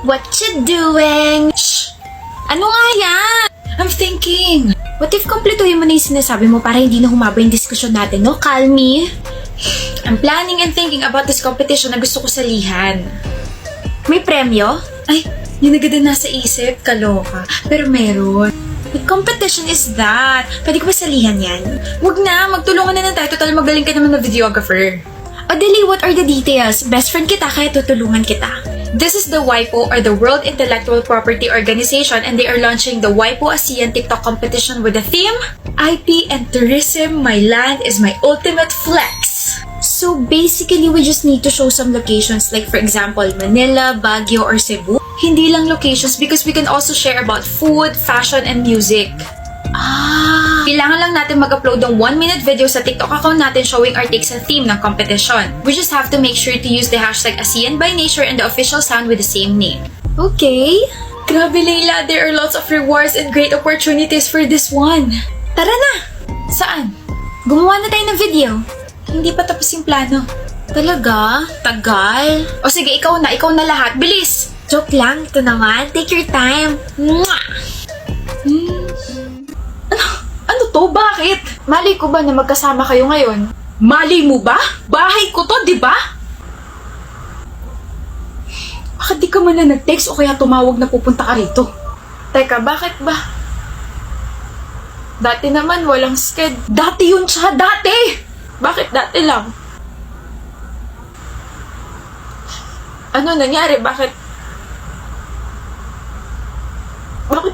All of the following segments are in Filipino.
What you doing? Shh! Ano nga yan? I'm thinking. What if kumpletuhin mo na yung sinasabi mo para hindi na humaba yung diskusyon natin, no? Call me. I'm planning and thinking about this competition na gusto ko salihan. May premyo? Ay, yun agad na nasa isip. Kaloka. Pero meron. What competition is that? Pwede ko ba salihan yan? Wag na, magtulungan na lang tayo. Total magaling ka naman na videographer. O dali, what are the details? Best friend kita kaya tutulungan kita. This is the WIPO or the World Intellectual Property Organization and they are launching the WIPO ASEAN TikTok competition with the theme IP and Tourism, My Land is My Ultimate Flex. So basically, we just need to show some locations like for example, Manila, Baguio, or Cebu. Hindi lang locations because we can also share about food, fashion, and music. Kailangan lang natin mag-upload ng 1-minute video sa TikTok account natin showing our takes and theme ng competition. We just have to make sure to use the hashtag ASEAN by Nature and the official sound with the same name. Okay. Grabe, Layla, there are lots of rewards and great opportunities for this one. Tara na! Saan? Gumawa na tayo ng video. Hindi pa tapos yung plano. Talaga? Tagal? O sige, ikaw na lahat. Bilis! Joke lang, ito naman. Take your time. Mwah! Ano to? Bakit? Mali ko ba na magkasama kayo ngayon? Mali mo ba? Bahay ko to, di ba? Bakit di ka man na nag-text o kaya tumawag na pupunta ka rito? Teka, bakit ba? Dati naman walang sked. Dati yun siya, dati! Bakit dati lang? Ano nangyari? Bakit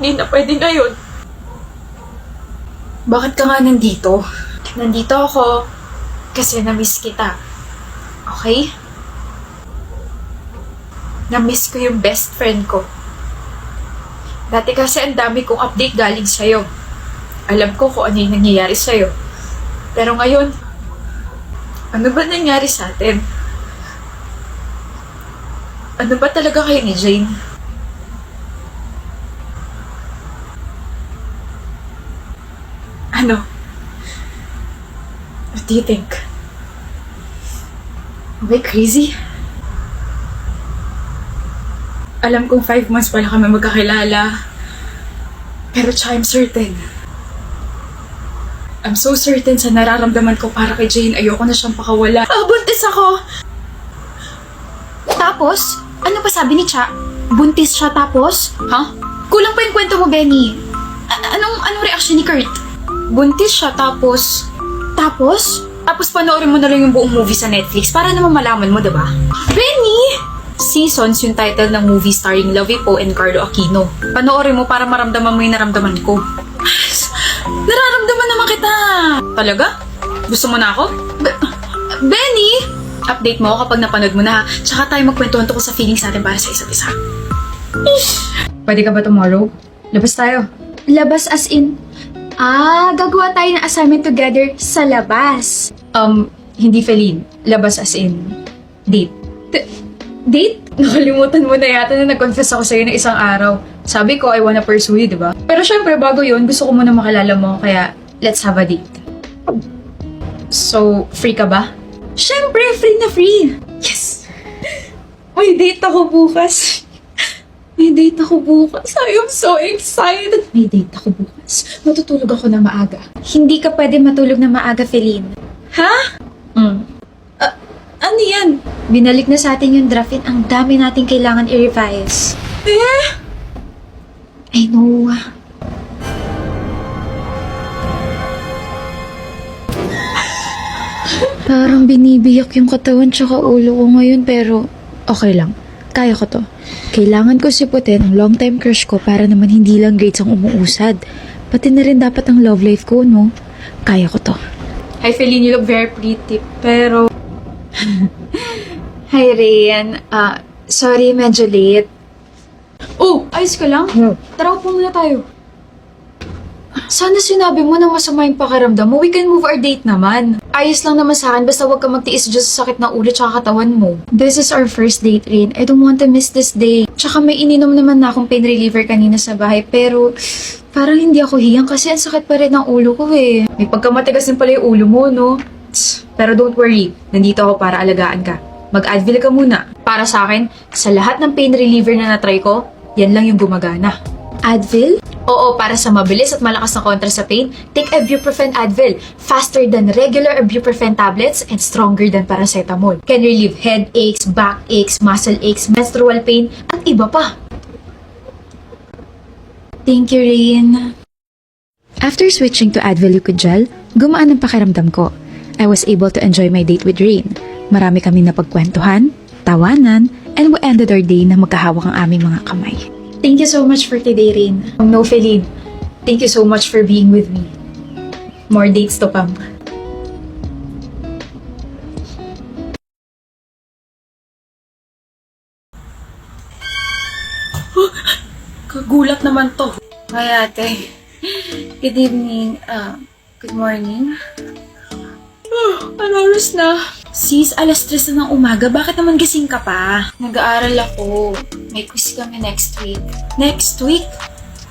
di na pwede ngayon? Bakit ka nga nandito? Nandito ako kasi na-miss kita. Okay? Na-miss ko yung best friend ko. Dati kasi ang dami kong update galing sa'yo. Alam ko kung ano yung nangyayari sa'yo. Pero ngayon, ano ba nangyari sa atin? Ano ba talaga kayo ni Jane? Ano? What do you think? Am I crazy? Alam kong 5 months pala kami magkakilala. Pero I'm certain. I'm so certain sa nararamdaman ko para kay Jane. Ayoko na siyang pakawala. Buntis ako! Tapos? Ano pa sabi ni Cha? Buntis siya tapos? Ha? Kulang pa yung kwento mo, Benny. Anong reaction ni Kurt? Buntis siya tapos... Tapos? Tapos panoorin mo na lang yung buong movie sa Netflix para naman malaman mo, diba? Benny! Seasons yung title ng movie starring Lovie Poe and Carlo Aquino. Panoorin mo para maramdaman mo yung naramdaman ko. Nararamdaman naman kita! Talaga? Gusto mo na ako? Benny! Update mo ako kapag napanood mo na ha. Tsaka tayo magkwentuhan tungkol sa feelings natin para sa isa't isa. Pwede ka ba tomorrow? Labas tayo. Labas as in... gagawa tayo ng assignment together sa labas. Hindi Feline. Labas as in... date. Date? Nakalimutan mo na yata na nag-confess ako sa'yo ng isang araw. Sabi ko, I wanna pursue you, diba? Pero syempre, bago yun, gusto ko muna makilala mo, kaya let's have a date. So, free ka ba? Syempre, free na free. Yes! May date ako bukas. I am so excited. May date ako bukas. Matutulog ako na maaga. Hindi ka pwede matulog na maaga, Feline. Ha? Ano yan? Binalik na sa atin yung draft and ang dami nating kailangan i-revise. I know. Parang binibiyak yung katawan tsaka ulo ko ngayon pero okay lang. Kaya ko to. Kailangan ko siputin ang long-time crush ko para naman hindi lang grades ang umuusad. Pati na rin dapat ang love life ko, no? Kaya ko to. Hi, Feline, you look very pretty. Pero... Hi, Rayan. Sorry, medyo late. Oh, ayos ka lang? Tara, upo muna tayo. Sana sinabi mo na masama yung pakiramdam mo. We can move our date naman. Ayos lang naman sa akin basta huwag ka magtiis dyan sa sakit na ulo tsaka katawan mo. This is our first date, Rain. I don't want to miss this day. Tsaka may ininom naman na akong pain reliever kanina sa bahay pero parang hindi ako hiyang kasi ang sakit pa rin ng ulo ko eh. May pagkamatigas din pala yung ulo mo, no? Pero don't worry, nandito ako para alagaan ka. Mag-Advil ka muna. Para sa akin, sa lahat ng pain reliever na natry ko, yan lang yung gumagana. Advil? Oo, para sa mabilis at malakas na kontra sa pain, take ibuprofen Advil. Faster than regular ibuprofen tablets and stronger than paracetamol. Can relieve headaches, backaches, muscle aches, menstrual pain, at iba pa. Thank you, Rain. After switching to Advil Liquid Gel, gumaan ang pakiramdam ko. I was able to enjoy my date with Rain. Marami kaming napagkwentuhan, tawanan, and we ended our day na magkahawak ang aming mga kamay. Thank you so much for today, Rain. No, Felid. Thank you so much for being with me. More dates to come. Kagulat naman to. Hi, ate. Good evening. Good morning. Ano oras na? Sis, alas 3 na ng umaga. Bakit naman gising ka pa? Nag-aaral ako. May quiz kami next week. Next week?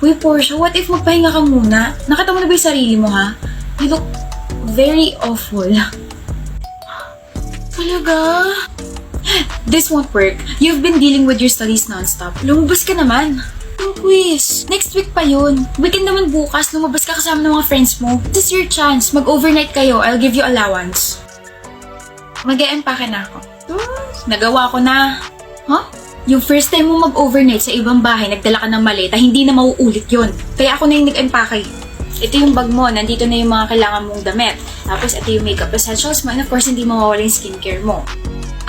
Uy, Portia, what if magpahinga ka muna? Nakita mo na ba yung sarili mo, ha? You look very awful. Talaga? This won't work. You've been dealing with your studies non-stop. Lumabas ka naman. Yung quiz. Next week pa yun. Weekend naman bukas, lumabas ka kasama ng mga friends mo. This is your chance. Mag-overnight kayo. I'll give you allowance. Mag-e-empake na ako. Nagawa ko na. Huh? Yung first time mo mag-overnight sa ibang bahay, nagdala ka ng maleta, hindi na mauulit yun. Kaya ako na yung nag-empake. Ito yung bag mo, nandito na yung mga kailangan mong damit. Tapos ito yung makeup essentials mo, and of course, hindi mawawala yung skincare mo.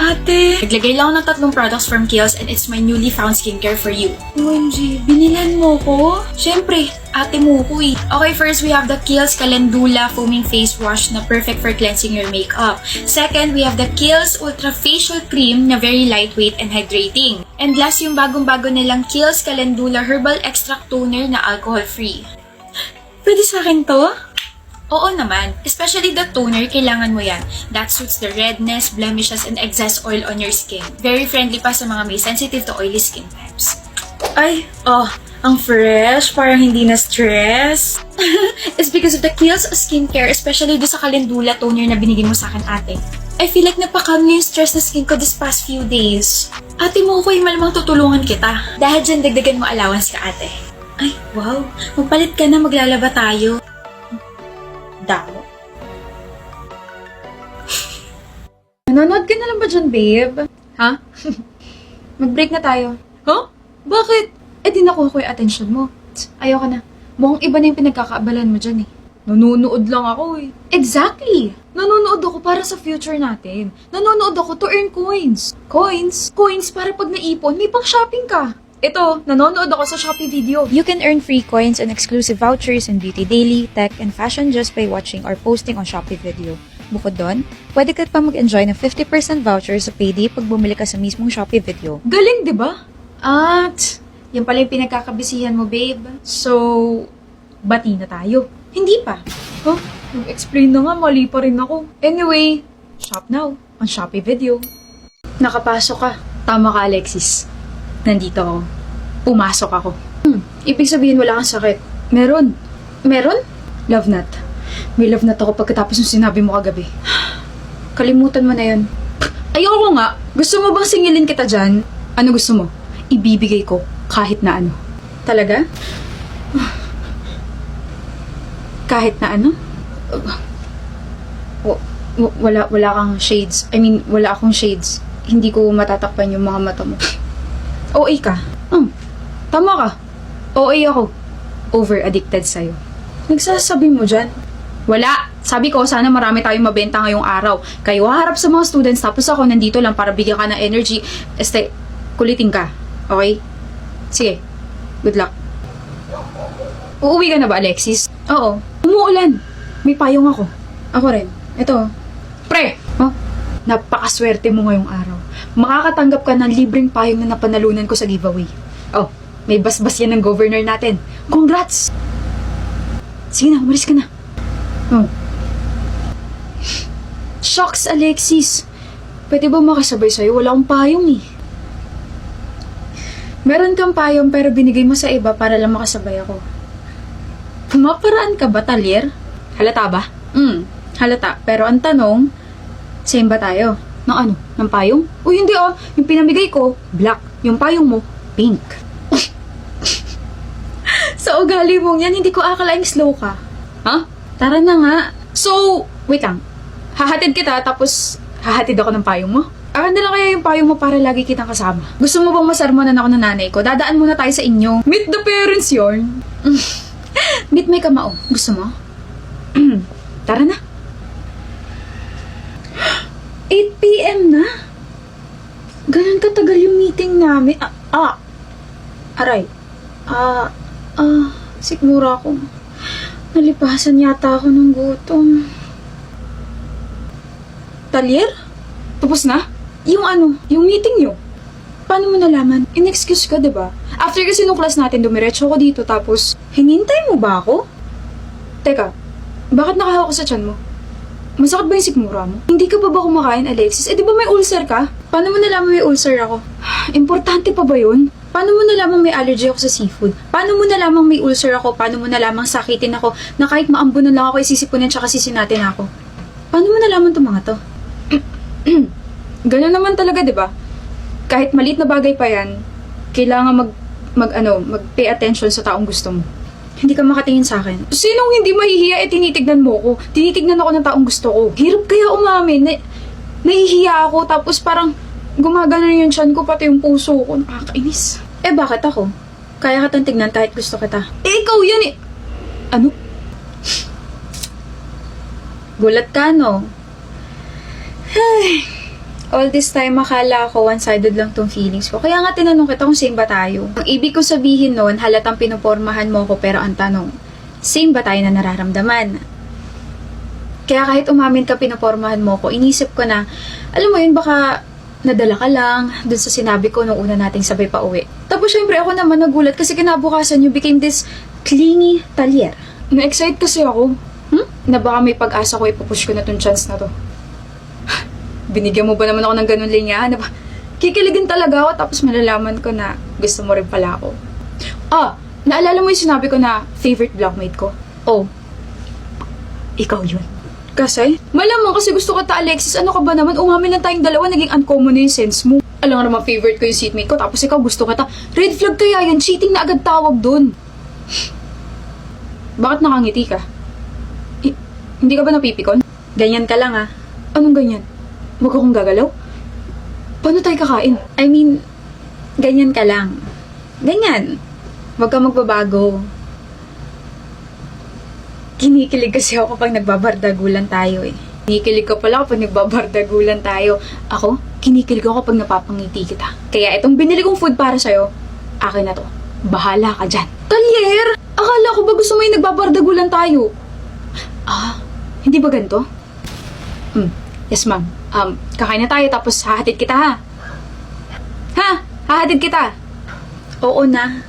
Ate! Naglagay lang ako ng 3 products from Kiehl's and it's my newly found skincare for you. OMG, binilan mo ko? Siyempre, ate mo ko eh. Okay, first we have the Kiehl's Calendula Foaming Face Wash na perfect for cleansing your makeup. Second, we have the Kiehl's Ultra Facial Cream na very lightweight and hydrating. And last, yung bagong-bago nilang Kiehl's Calendula Herbal Extract Toner na alcohol-free. Pwede sa akin to? Oo naman. Especially the toner, kailangan mo yan. That suits the redness, blemishes, and excess oil on your skin. Very friendly pa sa mga may sensitive to oily skin types. Ay, ang fresh. Parang hindi na stress. It's because of the Kiehl's skincare, especially do sa Calendula toner na binigay mo sa akin, ate. I feel like napaka-calm yung stress na skin ko this past few days. Ate mo ko, malamang tutulungan kita. Dahil dyan, dagdagan mo allowance ka, ate. Ay, wow. Magpalit ka na, maglalaba tayo. Damo. Nanonood ka na lang ba dyan, babe? Ha? Mag-break na tayo. Huh? Bakit? Eh, di nakuha ko yung attention mo. Ayoko na. Mukhang iba na yung pinagkakaabalan mo dyan eh. Nanonood lang ako eh. Exactly! Nanonood ako para sa future natin. Nanonood ako to earn coins. Coins? Coins para pag naipon, may pang shopping ka. Ito, nanonood ako sa Shopee Video. You can earn free coins and exclusive vouchers in Beauty Daily, Tech, and Fashion just by watching or posting on Shopee Video. Bukod doon, pwede ka pa mag-enjoy ng 50% voucher sa payday pag bumili ka sa mismong Shopee Video. Galing, di ba? At, yan pala yung pinagkakabisihan mo, babe. So, bati na tayo. Hindi pa. Huh? Nag-explain na nga, mali pa rin ako. Anyway, shop now on Shopee Video. Nakapasok ka. Tama ka, Alexis. Nandito ako. Pumasok ako. Ibig sabihin wala kang sakit. Meron. Meron? Love nut. May love nut ako pagkatapos ng sinabi mo kagabi. Kalimutan mo na yun. Ayoko nga. Gusto mo bang singilin kita dyan? Ano gusto mo? Ibibigay ko kahit na ano. Talaga? Kahit na ano? Wala kang shades. I mean, wala akong shades. Hindi ko matatakpan yung mga mata mo. OA ka. Tama ka. OA ako. Over-addicted sa'yo. Nagsasabi mo dyan? Wala. Sabi ko, sana marami tayong mabenta ngayong araw. Kayo haharap sa mga students, tapos ako nandito lang para bigyan ka ng energy. Kulitin ka. Okay? Sige. Good luck. Uuwi ka na ba, Alexis? Oo. Umuulan. May payong ako. Ako rin. Ito. Pre! Huh? Napakaswerte mo ngayong araw. Makakatanggap ka ng libreng payong na napanalunan ko sa giveaway. Oh, may basbas yan ng governor natin. Congrats! Sige na, umalis ka na. Oh. Shucks, Alexis. Pwede ba makasabay sa'yo? Wala akong payong eh. Meron kang payong pero binigay mo sa iba para lang makasabay ako. Pumaparaan ka ba, Talyer? Halata ba? Halata. Pero ang tanong, same ba tayo? Ng ano? Ng payong? Uy, hindi ah. Yung pinamigay ko, black. Yung payong mo, pink. Sa ugali mong yan, hindi ko akalaing slow ka. Ha? Tara na nga. So, wait lang. Hahatid kita, tapos hahatid ako ng payong mo? Akan na lang kaya yung payong mo para lagi kitang kasama. Gusto mo bang masarmanan ako ng nanay ko? Dadaan muna tayo sa inyo. Meet the parents yarn. Meet may kamao. Gusto mo? Tara na. 8 p.m. na? Ganun katagal yung meeting namin. Aray. Sigmura ako. Nalipasan yata ako ng gutom. Talyer? Tapos na? Yung meeting nyo. Paano mo nalaman? In-excuse ka, diba? After kasi nung class natin, dumiretso ako dito, tapos, hinintay mo ba ako? Teka, bakit nakahawak ka sa tiyan mo? Masakit ba yung sikmura mo? Hindi ka pa ba kumakain, Alexis? Eh, di ba may ulcer ka? Paano mo nalaman may ulcer ako? Importante pa ba yun? Paano mo nalaman may allergy ako sa seafood? Paano mo nalaman may ulcer ako? Paano mo nalaman sakitin ako na kahit maambunan lang ako ay sisipunin tsaka sisinatin ako? Paano mo nalaman itong mga to? Ganun naman talaga, di ba? Kahit maliit na bagay pa yan, kailangan mag-pay attention sa taong gusto mo. Hindi ka makatingin sa akin. Sinong hindi mahihiya tinitignan mo ko? Tinitignan ako ng taong gusto ko. Hirap kaya umamin. Nahihiya ako, tapos parang gumagana yung tiyan ko, pati yung puso ko. Nakakainis. Eh, bakit ako? Kaya ka tang tignan kahit gusto kita. Eh, ikaw yan eh. Ano? Gulat ka, no? Ay, all this time, akala ko one-sided lang tong feelings ko. Kaya nga tinanong kita kung same ba tayo. Ang ibig ko sabihin noon, halatang pinupormahan mo ko, pero ang tanong, same ba tayo na nararamdaman? Kaya kahit umamin ka, pinupormahan mo ko, inisip ko na, alam mo yun, baka nadala ka lang dun sa sinabi ko nung una nating sabay pa uwi. Tapos syempre ako naman nagulat kasi kinabukasan you became this clingy Talyer. Na-excite kasi ako. Na baka may pag-asa ko, ipupush ko na tong chance na to. Binigyan mo ba naman ako ng ganun linya? Diba? Kikiligin talaga ako, tapos malalaman ko na gusto mo rin pala ako. Naalala mo yung sinabi ko na favorite blockmate ko? Oh, ikaw yun. Kasi? Malamang kasi gusto ka ta, Alexis. Ano ka ba naman? Umamin lang tayong dalawa, naging uncommon na yung sense mo. Alam nga naman, favorite ko yung seatmate ko, tapos ikaw gusto ka ta. Red flag kaya yan, cheating na agad tawag dun. Bakit nakangiti ka? Hindi ka ba napipikon? Ganyan ka lang Anong ganyan? Huwag akong gagalaw? Paano tayo kakain? I mean, ganyan ka lang. Ganyan. Huwag ka magbabago. Kinikilig kasi ako kapag nagbabardagulan tayo eh. Kinikilig ka pala kapag nagbabardagulan tayo. Ako, kinikilig ako kapag napapangiti kita. Kaya itong binili kong food para sa'yo, akin na to. Bahala ka dyan. Talyer! Akala ko ba gusto mo yung nagbabardagulan tayo? Hindi ba ganito? Yes, ma'am. Kakain na tayo tapos hahatid kita, ha? Ha? Hahatid kita? Oo na.